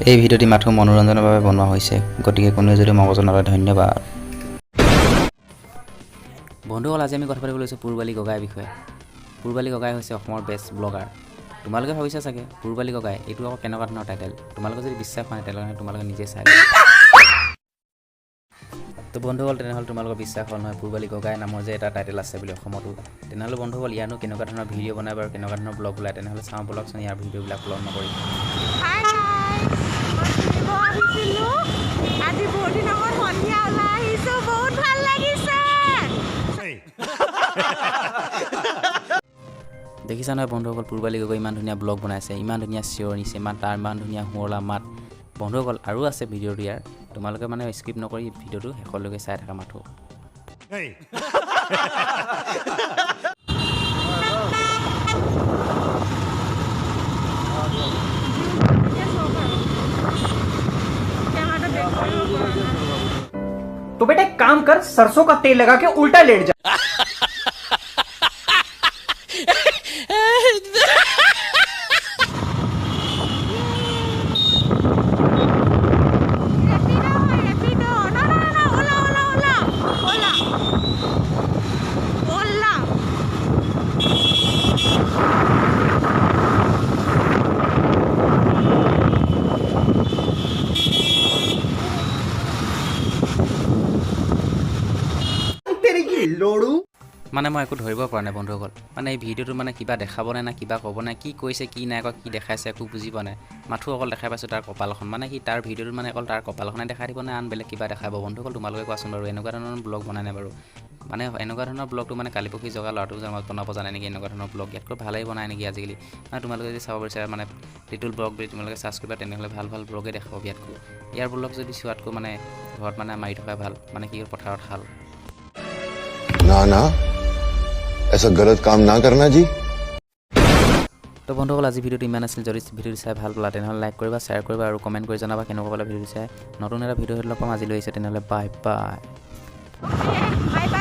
এই ভিডিওটি মাথো মনোৰঞ্জনৰ বাবে বনোৱা হৈছে গতিকে কোনোৱে যদি মগজ নলয় ধন্যবাদ বন্ধুসকল আজি আমি কথা পাতিবলৈ লৈছো পুৰবালি গগাইৰ বিষয়ে পুৰবালি গগাই হৈছে অসমৰ বেষ্ট ব্লগাৰ তোমালোকে ভাবিছা চাগে পুৰবালি গগাই এইটো আকৌ কেনেকুৱা ধৰণৰ টাইটেল তোমালোকে যদি বিশ্বাস কৰা তেতিয়াহ'লে তোমালোকে নিজে চাই তো বন্ধুসকল তেনেহ'লে তোমালোকৰ বিশ্বাস হ'ল নহয় পুৰবালি গগাই নামৰ যে এটা টাইটেল আছে বুলি অসমতো তেনেহ'লে বন্ধুসকল ইয়ানো কেনেকুৱা ধৰণৰ ভিডিঅ' বনাই বাৰু কেনেকুৱা ধৰণৰ ব্লগ ওলায় তেনেহ'লে চাওঁ ব্লগচোন ইয়াৰ ভিডিঅ'বিলাক ক্লন নকৰি আজি বহুত দিনৰ মূৰত সন্ধিয়া ওলাই আহিছো বহুত ভাল লাগিছে দেখিছা নহয় বন্ধুসকল পুৰবালি গগৈ ইমান ধুনীয়া ব্লগ বনাইছে ইমান ধুনীয়া চিঞৰ নিছে ইমান তাৰ ইমান ধুনীয়া শুৱলা মাত বন্ধুসকল আৰু আছে ভিডিঅ'টো ইয়াৰ তোমালোকে মানে স্কিপ নকৰি ভিডিঅ'টো শেষলৈকে চাই থাকা মাথো तो बेटा एक काम कर सरसों का तेल लगा के उल्टा लेट जा মানে মই একো ধৰিব পৰা নাই বন্ধুসকল মানে এই ভিডিঅ'টো মানে কিবা দেখাবনে না কিবা ক'বনে কি কৈছে কি নাই কোৱা কি দেখাইছে একো বুজি পোৱা নাই মাথো অকল দেখাই পাইছোঁ তাৰ কপালখন মানে সি তাৰ ভিডিঅ'টোত মানে অকল তাৰ কপালখনে দেখাই দিব নে আন বেলেগ কিবা দেখাব বন্ধুসকল তোমালোকে কোৱাচোন বাৰু এনেকুৱা ধৰণৰ ব্লগ বনাই নাই বাৰু মানে এনেকুৱা ধৰণৰ ব্লগটো মানে কালিপক্ষী জগা ল'ৰাটো জন্মত বনাব জানে নেকি এনেকুৱা ধৰণৰ ব্লগ ইয়াতকৈ ভালেই বনাই নেকি আজিকালি মানে তোমালোকে যদি চাব বিচাৰা মানে লিটল ব্লগ বুলি তোমালোকে চাৰ্চ কৰিবা তেনেহ'লে ভাল ভাল ব্লগে দেখাব ইয়াতকৈ ইয়াৰ ব্লগ যদি চোৱাতকৈ মানে ঘৰত মানে মাৰি থকা ভাল মানে কি পথাৰত হাল ना ना ऐसा गलत काम ना करना जी তো বন্ধুসকল আজি ভিডিঅ'টো ইমান আছিল যদি ভিডিঅ'টো চাই ভাল পালা তেনেহ'লে লাইক কৰিবা শ্বেয়াৰ কৰিবা আৰু কমেণ্ট কৰি জনাবা কেনেকুৱা পালা ভিডিঅ'টো চাই নতুন এটা ভিডিঅ' লগ পাম আজি লৈ আহিছে তেনেহ'লে বাই বাই